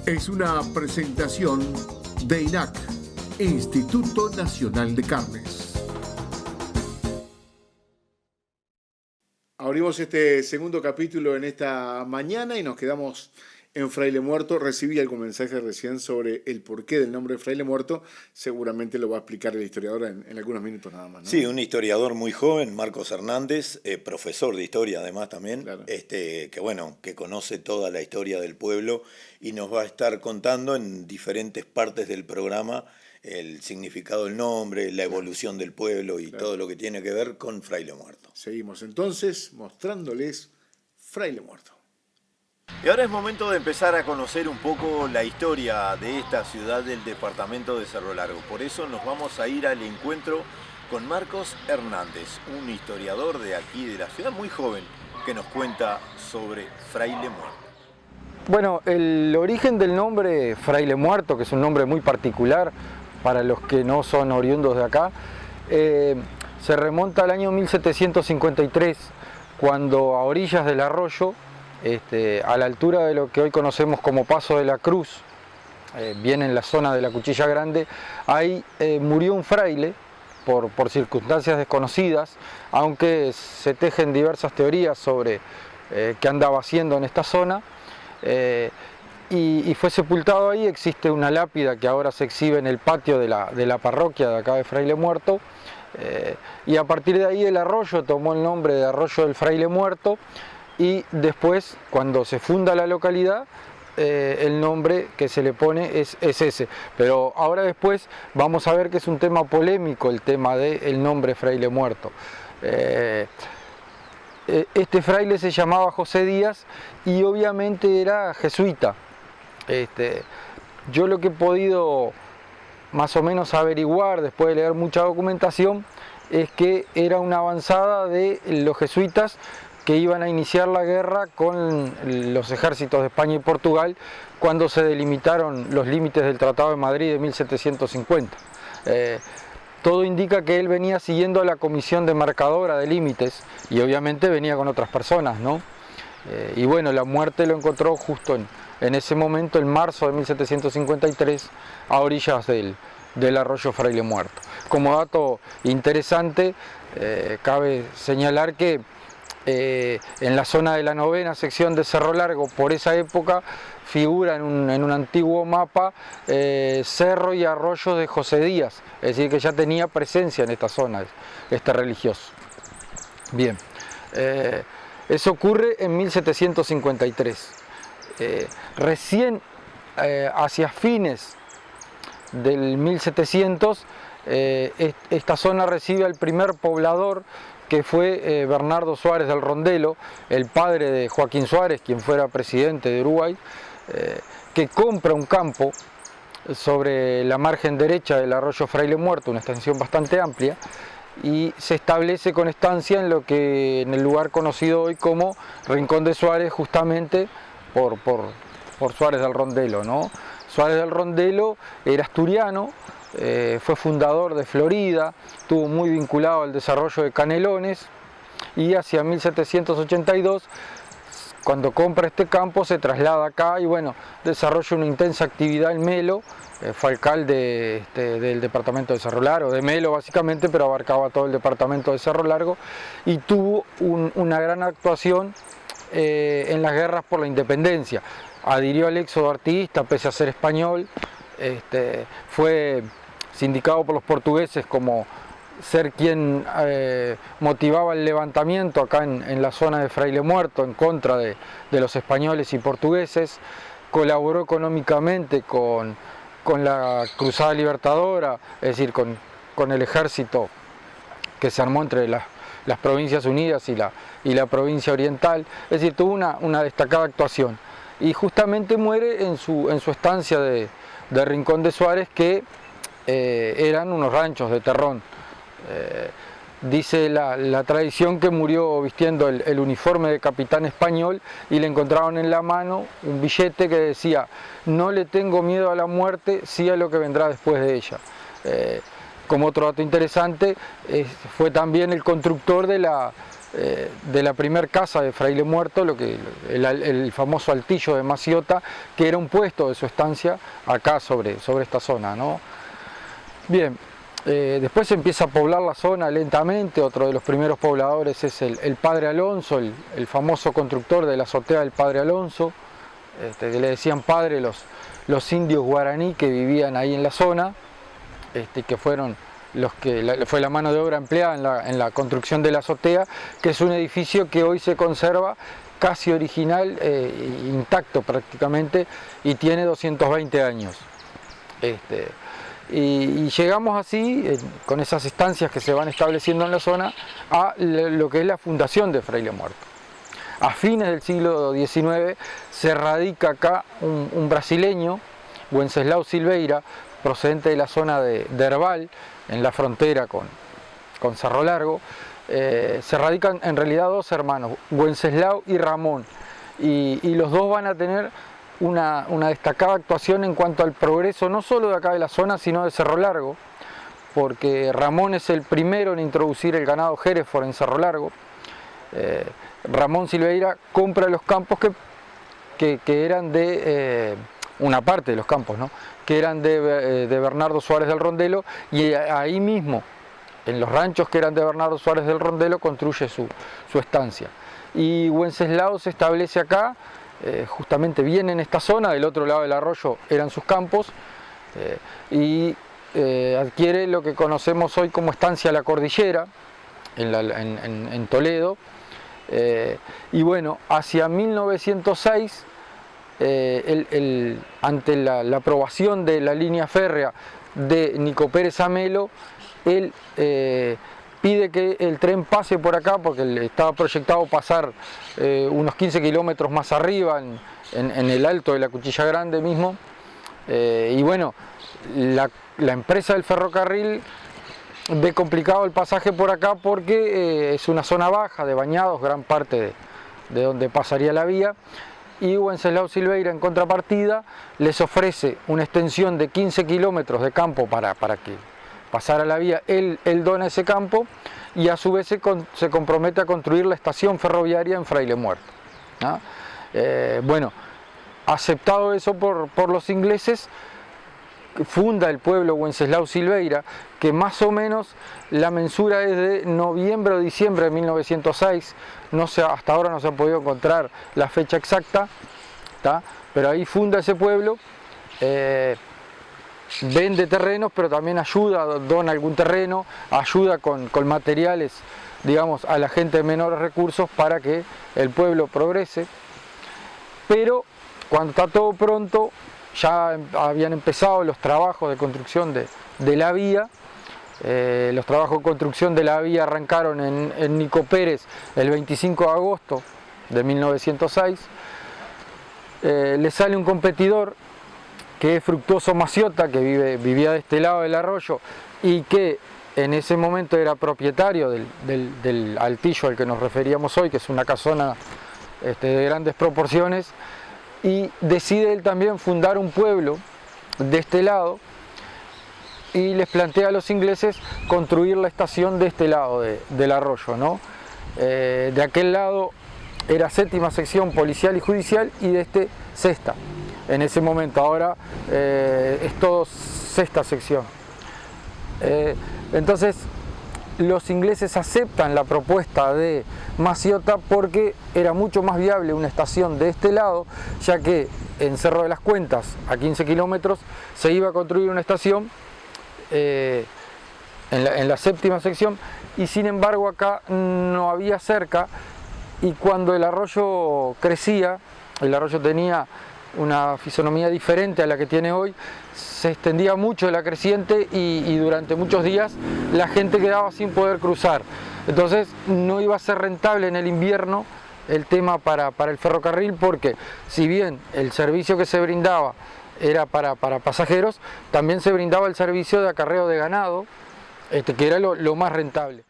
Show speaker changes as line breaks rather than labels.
Es una presentación de INAC, Instituto Nacional de Carnes. Abrimos este segundo capítulo en esta mañana y nos quedamos en Fraile Muerto. Recibí algún mensaje recién sobre el porqué del nombre de Fraile Muerto. Seguramente lo va a explicar el historiador en algunos minutos nada más, ¿no?
Sí, un historiador muy joven, Marcos Hernández, profesor de historia además también,
Claro.
que conoce toda la historia del pueblo y nos va a estar contando en diferentes partes del programa el significado del nombre, la evolución del pueblo y todo lo que tiene que ver con Fraile Muerto.
Seguimos entonces mostrándoles Fraile Muerto.
Y ahora es momento de empezar a conocer un poco la historia de esta ciudad del departamento de Cerro Largo. Por eso nos vamos a ir al encuentro con Marcos Hernández, un historiador de aquí de la ciudad, muy joven, que nos cuenta sobre Fraile Muerto.
Bueno, el origen del nombre Fraile Muerto, que es un nombre muy particular para los que no son oriundos de acá, se remonta al año 1753, cuando a orillas del arroyo, a la altura de lo que hoy conocemos como Paso de la Cruz, bien en la zona de la Cuchilla Grande, ahí murió un fraile por circunstancias desconocidas, aunque se tejen diversas teorías sobre qué andaba haciendo en esta zona, y fue sepultado ahí. Existe una lápida que ahora se exhibe en el patio de la parroquia de acá de Fraile Muerto, y a partir de ahí el arroyo tomó el nombre de Arroyo del Fraile Muerto. Y después, cuando se funda la localidad, el nombre que se le pone es ese. Pero ahora después vamos a ver que es un tema polémico el tema del nombre Fraile Muerto. Este fraile se llamaba José Díaz y obviamente era jesuita. Yo lo que he podido más o menos averiguar después de leer mucha documentación es que era una avanzada de los jesuitas que iban a iniciar la guerra con los ejércitos de España y Portugal cuando se delimitaron los límites del Tratado de Madrid de 1750. Todo indica que él venía siguiendo a la comisión demarcadora de límites y obviamente venía con otras personas, ¿no? Y bueno, la muerte lo encontró justo en ese momento, en marzo de 1753, a orillas del arroyo Fraile Muerto. Como dato interesante, cabe señalar que en la zona de la 9ª sección de Cerro Largo, por esa época, figura en un antiguo mapa cerro y arroyo de José Díaz, es decir, que ya tenía presencia en esta zona, este religioso. Bien, eso ocurre en 1753. Recién hacia fines del 1700, esta zona recibe al primer poblador, que fue Bernardo Suárez del Rondelo, el padre de Joaquín Suárez, quien fuera presidente de Uruguay, que compra un campo sobre la margen derecha del arroyo Fraile Muerto, una extensión bastante amplia, y se establece con estancia en el lugar conocido hoy como Rincón de Suárez, justamente por Suárez del Rondelo, ¿no? Suárez del Rondelo era asturiano, fue fundador de Florida, estuvo muy vinculado al desarrollo de Canelones, y hacia 1782, cuando compra este campo, se traslada acá y bueno, desarrolla una intensa actividad en Melo. Fue alcalde del departamento de Cerro Largo, de Melo básicamente, pero abarcaba todo el departamento de Cerro Largo, y tuvo una gran actuación en las guerras por la independencia. Adhirió al éxodo artiguista pese a ser español, fue sindicado por los portugueses como ser quien motivaba el levantamiento acá en la zona de Fraile Muerto en contra de los españoles y portugueses. Colaboró económicamente con la Cruzada Libertadora, es decir, con el ejército que se armó entre las Provincias Unidas y la provincia oriental, es decir, tuvo una destacada actuación. Y justamente muere en su estancia de Rincón de Suárez, que eran unos ranchos de terrón. Dice la tradición que murió vistiendo el uniforme de capitán español y le encontraron en la mano un billete que decía: no le tengo miedo a la muerte, sí a lo que vendrá después de ella. Como otro dato interesante, fue también el constructor de de la primer casa de Fraile Muerto, el famoso Altillo de Maciota, que era un puesto de su estancia acá sobre esta zona, ¿no? Bien, después se empieza a poblar la zona lentamente. Otro de los primeros pobladores es el Padre Alonso, el famoso constructor de la azotea del Padre Alonso, que le decían padre los indios guaraní que vivían ahí en la zona, que fueron fue la mano de obra empleada en la construcción de la azotea, que es un edificio que hoy se conserva casi original, intacto prácticamente, y tiene 220 años. Y llegamos así, con esas estancias que se van estableciendo en la zona, a lo que es la fundación de Fraile Muerto. A fines del siglo XIX se radica acá un brasileño, Wenceslao Silveira, procedente de la zona de Herbal, en la frontera con Cerro Largo. Se radican en realidad dos hermanos, Wenceslao y Ramón, y los dos van a tener una destacada actuación en cuanto al progreso, no solo de acá de la zona, sino de Cerro Largo, porque Ramón es el primero en introducir el ganado Hereford en Cerro Largo. Ramón Silveira compra los campos que eran de, una parte de los campos, ¿no?, que eran de Bernardo Suárez del Rondelo, y ahí mismo, en los ranchos que eran de Bernardo Suárez del Rondelo, construye su estancia. Y Wenceslao se establece acá, justamente bien en esta zona, del otro lado del arroyo eran sus campos, y adquiere lo que conocemos hoy como Estancia La Cordillera, en Toledo. Y bueno, hacia 1906, ante la aprobación de la línea férrea de Nico Pérez Amelo, él pide que el tren pase por acá, porque estaba proyectado pasar unos 15 kilómetros más arriba, en el alto de la Cuchilla Grande mismo. Y bueno, la empresa del ferrocarril ve complicado el pasaje por acá, porque es una zona baja de bañados, gran parte de donde pasaría la vía, y Wenceslao Silveira, en contrapartida, les ofrece una extensión de 15 kilómetros de campo para que pasara la vía. Él dona ese campo, y a su vez se compromete a construir la estación ferroviaria en Fraile Muerto, ¿no? Bueno, aceptado eso por los ingleses, funda el pueblo Wenceslao Silveira, que más o menos la mensura es de noviembre o diciembre de 1906, hasta ahora no se ha podido encontrar la fecha exacta, ¿tá?, pero ahí funda ese pueblo, vende terrenos, pero también dona algún terreno, ayuda con materiales, digamos, a la gente de menores recursos para que el pueblo progrese. Pero cuando está todo pronto, ya habían empezado los trabajos de construcción de la vía. Los trabajos de construcción de la vía arrancaron en Nico Pérez el 25 de agosto de 1906. Le sale un competidor, que es Fructuoso Maciota, que vivía de este lado del arroyo, y que en ese momento era propietario del altillo al que nos referíamos hoy, que es una casona de grandes proporciones, y decide él también fundar un pueblo de este lado, y les plantea a los ingleses construir la estación de este lado del arroyo, ¿no? De aquel lado era 7ª sección policial y judicial, y de este 6ª. En ese momento, ahora es todo 6ª sección. Entonces, los ingleses aceptan la propuesta de Maciota, porque era mucho más viable una estación de este lado, ya que en Cerro de las Cuentas, a 15 kilómetros, se iba a construir una estación en la 7ª sección, y sin embargo acá no había cerca, y cuando el arroyo crecía, el arroyo tenía una fisonomía diferente a la que tiene hoy, se extendía mucho la creciente, y durante muchos días la gente quedaba sin poder cruzar. Entonces no iba a ser rentable en el invierno el tema para el ferrocarril, porque si bien el servicio que se brindaba era para pasajeros, también se brindaba el servicio de acarreo de ganado, que era lo más rentable.